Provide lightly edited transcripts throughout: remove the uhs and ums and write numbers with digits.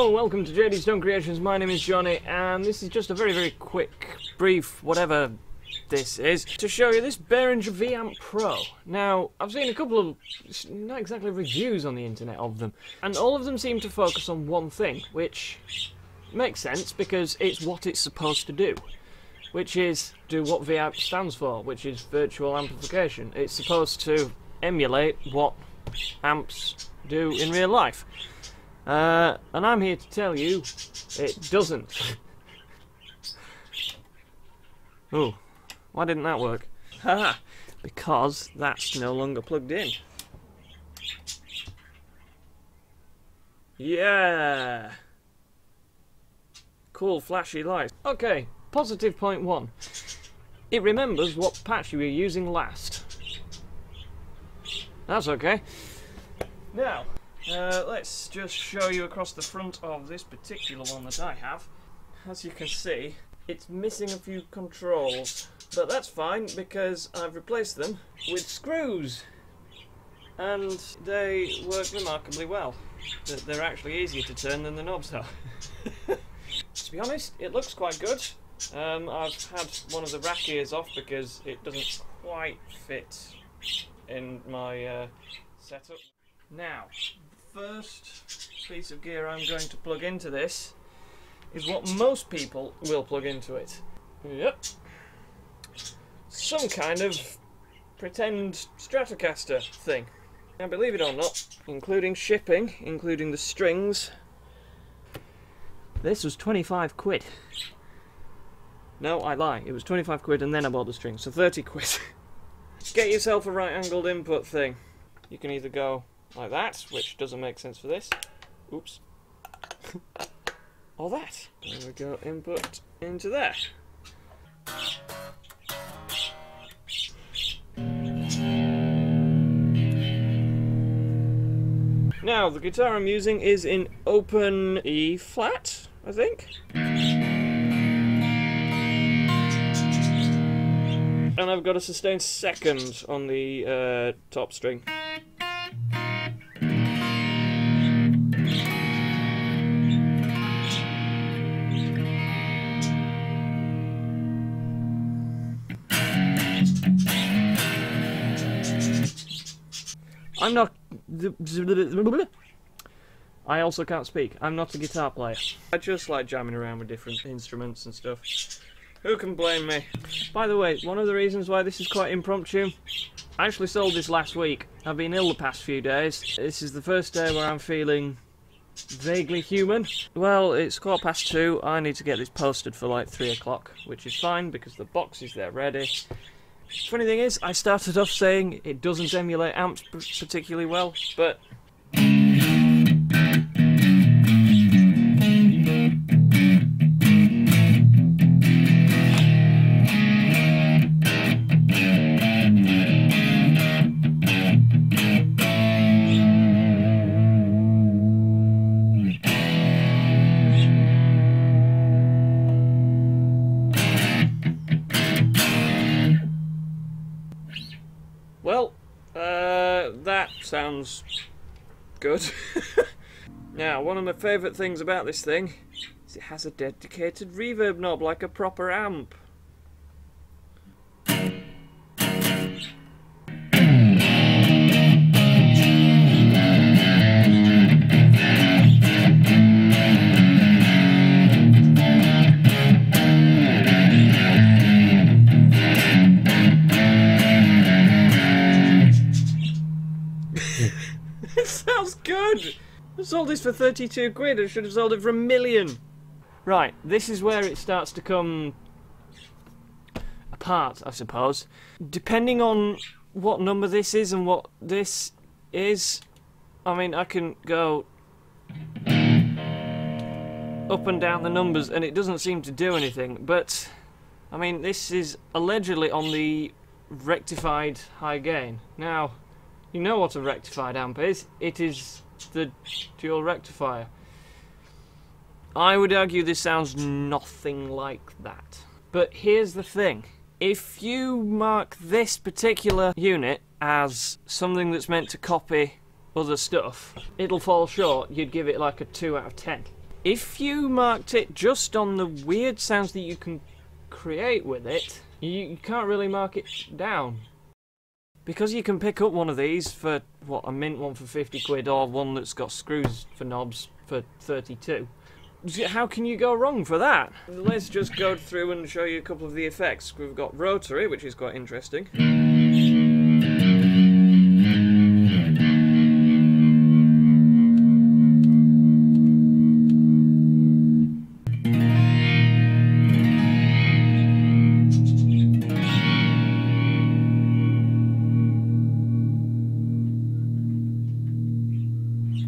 Hello and welcome to JDStone Creations. My name is Johnny and this is just a very quick, brief, whatever this is, to show you this Behringer V-Amp Pro. Now, I've seen a couple of, not exactly reviews on the internet of them, and all of them seem to focus on one thing, which makes sense because it's what it's supposed to do. Which is do what V-Amp stands for, which is virtual amplification. It's supposed to emulate what amps do in real life. And I'm here to tell you, it doesn't. Oh, why didn't that work? Haha, because that's no longer plugged in. Yeah! Cool flashy lights. Okay, positive point 1. It remembers what patch you were using last. That's okay. Now, let's just show you across the front of this particular one that I have. As you can see, it's missing a few controls, but that's fine because I've replaced them with screws, and they work remarkably well. They're actually easier to turn than the knobs are. To be honest, it looks quite good. I've had one of the rack ears off because it doesn't quite fit in my setup. Now, the first piece of gear I'm going to plug into this is what most people will plug into it. Yep. Some kind of pretend Stratocaster thing. Now, believe it or not, including shipping, including the strings, this was 25 quid. No, I lie, it was 25 quid and then I bought the strings, so 30 quid. Get yourself a right angled input thing. You can either go like that, which doesn't make sense for this. Oops. Or that. There we go, input into there. Now, the guitar I'm using is in open E flat, I think. And I've got a sustained second on the top string. I'm not... I also can't speak. I'm not a guitar player. I just like jamming around with different instruments and stuff. Who can blame me? By the way, one of the reasons why this is quite impromptu, I actually sold this last week. I've been ill the past few days. This is the first day where I'm feeling vaguely human. Well, it's 2:15. I need to get this posted for like 3 o'clock, which is fine because the box is there ready. Funny thing is, I started off saying it doesn't emulate amps particularly well, but well, that sounds good. Now, one of my favourite things about this thing is it has a dedicated reverb knob like a proper amp. It sounds good! I sold this for 32 quid, I should have sold it for $1 million. Right, this is where it starts to come apart, I suppose. Depending on what number this is and what this is, I mean, I can go up and down the numbers and it doesn't seem to do anything, but I mean, this is allegedly on the rectified high gain. Now, you know what a rectified amp is. It is the dual rectifier. I would argue this sounds nothing like that. But here's the thing. If you mark this particular unit as something that's meant to copy other stuff, it'll fall short. You'd give it like a 2 out of 10. If you marked it just on the weird sounds that you can create with it, you can't really mark it down. Because you can pick up one of these for, what, a mint one for 50 quid or one that's got screws for knobs for 32. How can you go wrong for that? Let's just go through and show you a couple of the effects. We've got rotary, which is quite interesting.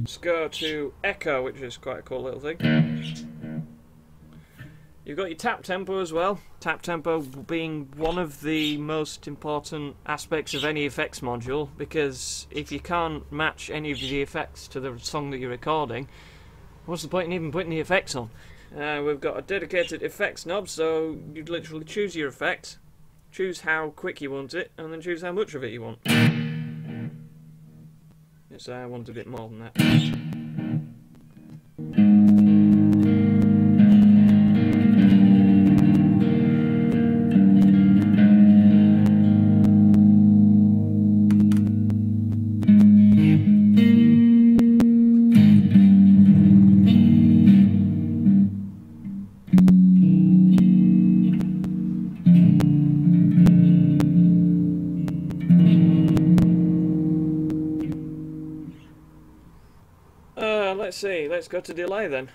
Let's go to echo, which is quite a cool little thing. You've got your tap tempo as well. Tap tempo being one of the most important aspects of any effects module, because if you can't match any of the effects to the song that you're recording, what's the point in even putting the effects on? We've got a dedicated effects knob, so you'd literally choose your effect, choose how quick you want it, and then choose how much of it you want. Yes, I want a bit more than that. Let's see, let's go to delay then.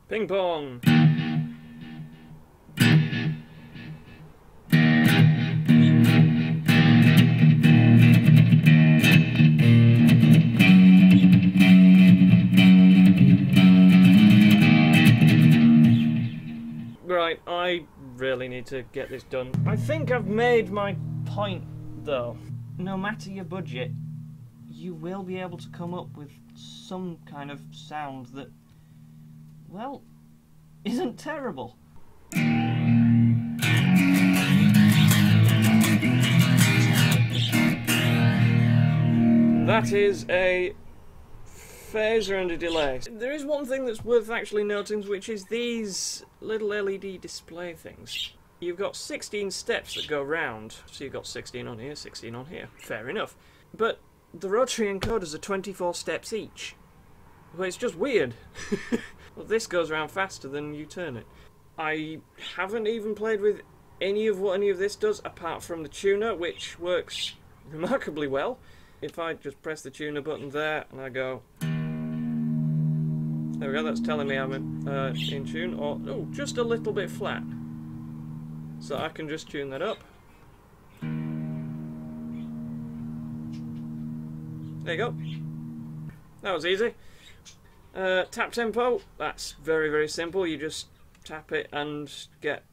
Ping pong. Right, I really need to get this done. I think I've made my point though. No matter your budget, you will be able to come up with some kind of sound that, well, isn't terrible. That is a phaser and a delay. There is one thing that's worth actually noting, which is these little LED display things. You've got 16 steps that go round, so you've got 16 on here, 16 on here. Fair enough. But the rotary encoders are 24 steps each. Well, it's just weird. Well, this goes around faster than you turn it. I haven't even played with any of what any of this does, apart from the tuner, which works remarkably well. If I just press the tuner button there, and I go... There we go, that's telling me I'm in tune, or oh, just a little bit flat. So I can just tune that up. There you go. That was easy. Tap tempo, that's very, very simple. You just tap it and get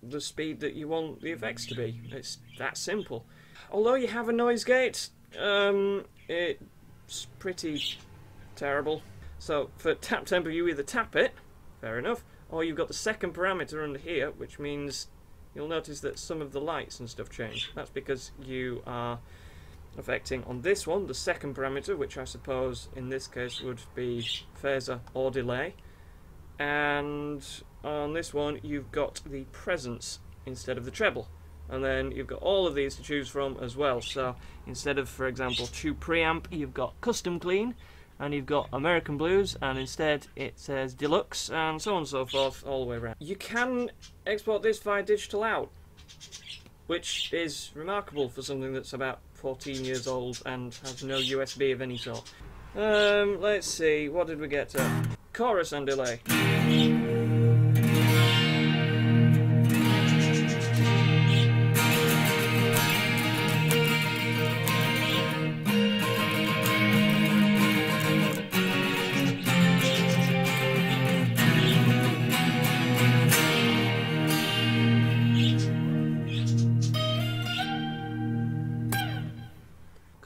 the speed that you want the effects to be. It's that simple. Although you have a noise gate, it's pretty terrible. So for tap tempo, you either tap it, fair enough, or you've got the second parameter under here, which means you'll notice that some of the lights and stuff change. That's because you are affecting on this one the second parameter, which I suppose in this case would be phaser or delay, and on this one you've got the presence instead of the treble, and then you've got all of these to choose from as well. So instead of, for example, tube preamp, you've got custom clean, and you've got American blues, and instead it says deluxe, and so on and so forth all the way around. You can export this via digital out, which is remarkable for something that's about 14 years old and has no USB of any sort. Let's see, what did we get to? Chorus and delay.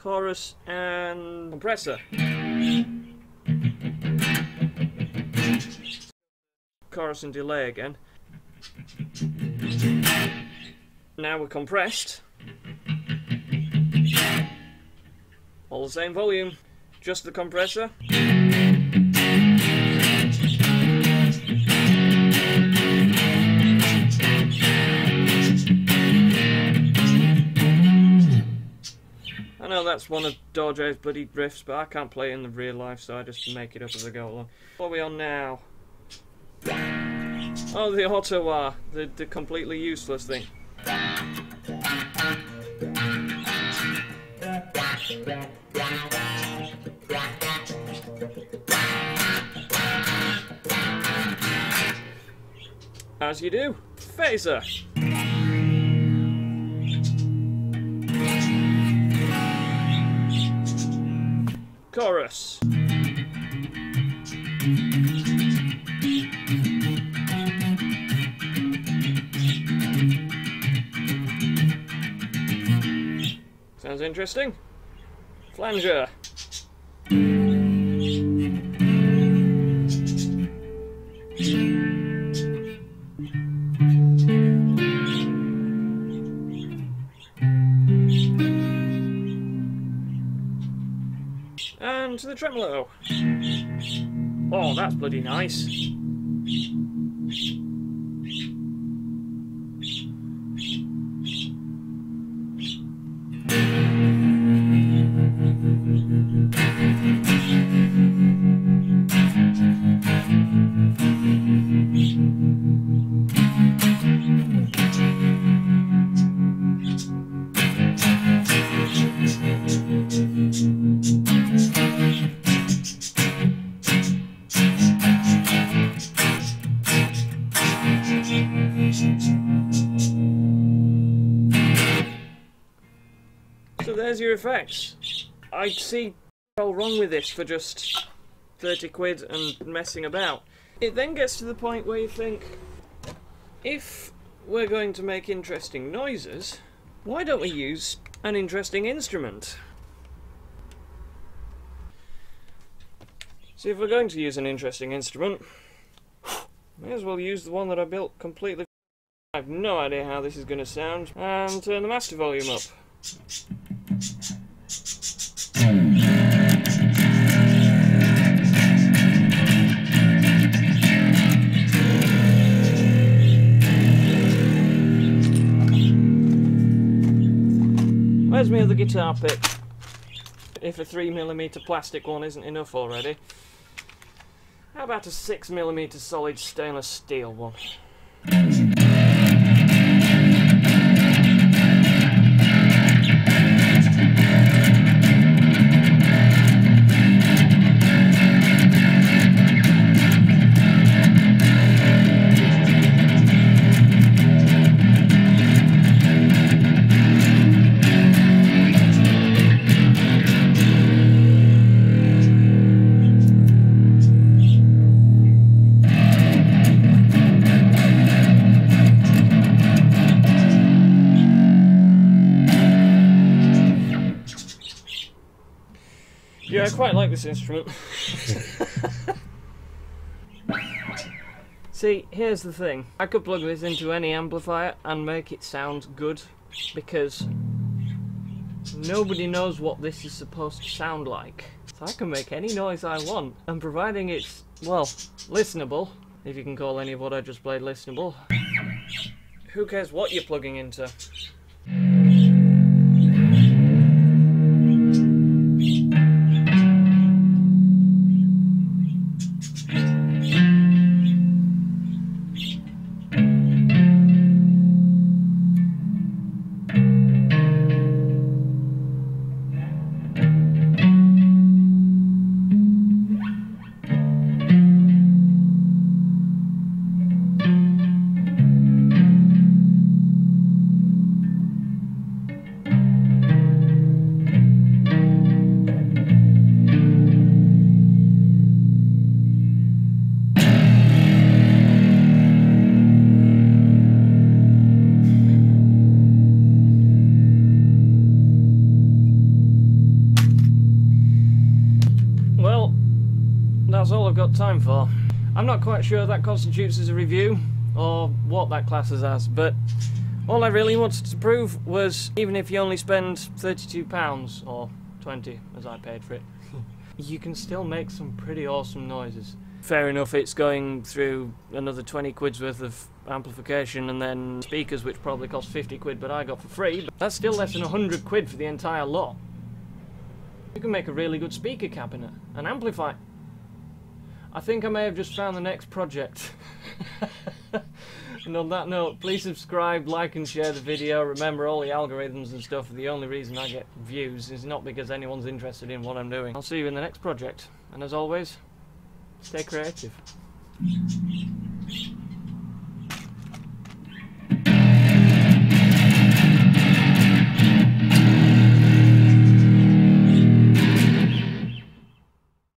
chorus and compressor. Chorus and delay again. Now we're compressed. All the same volume, just the compressor. I know that's one of Dorje's bloody riffs, but I can't play it in the real life, so I just make it up as I go along. What are we on now? Oh, the auto-wah, the completely useless thing. As you do, phaser. Chorus. Sounds interesting. Flanger. And to the tremolo. Oh, that's bloody nice. So there's your effects. I see all wrong with this for just 30 quid and messing about. It then gets to the point where you think, if we're going to make interesting noises, why don't we use an interesting instrument? See, if we're going to use an interesting instrument, may as well use the one that I built completely. I have no idea how this is going to sound, and turn the master volume up. Where's my other guitar pick? If a 3mm plastic one isn't enough already. How about a 6mm solid stainless steel one? Yeah, I quite like this instrument. See, here's the thing. I could plug this into any amplifier and make it sound good, because nobody knows what this is supposed to sound like. So I can make any noise I want, and providing it's, well, listenable, if you can call any of what I just played listenable, who cares what you're plugging into? time for. I'm not quite sure that constitutes as a review, or what that classes as, but all I really wanted to prove was, even if you only spend £32, or 20 as I paid for it, you can still make some pretty awesome noises. Fair enough, it's going through another 20 quid's worth of amplification and then speakers, which probably cost 50 quid, but I got for free, but that's still less than 100 quid for the entire lot. You can make a really good speaker cabinet, an amplifier. I think I may have just found the next project. And on that note, please subscribe, like and share the video. Remember, all the algorithms and stuff, the only reason I get views is not because anyone's interested in what I'm doing. I'll see you in the next project, and as always, stay creative.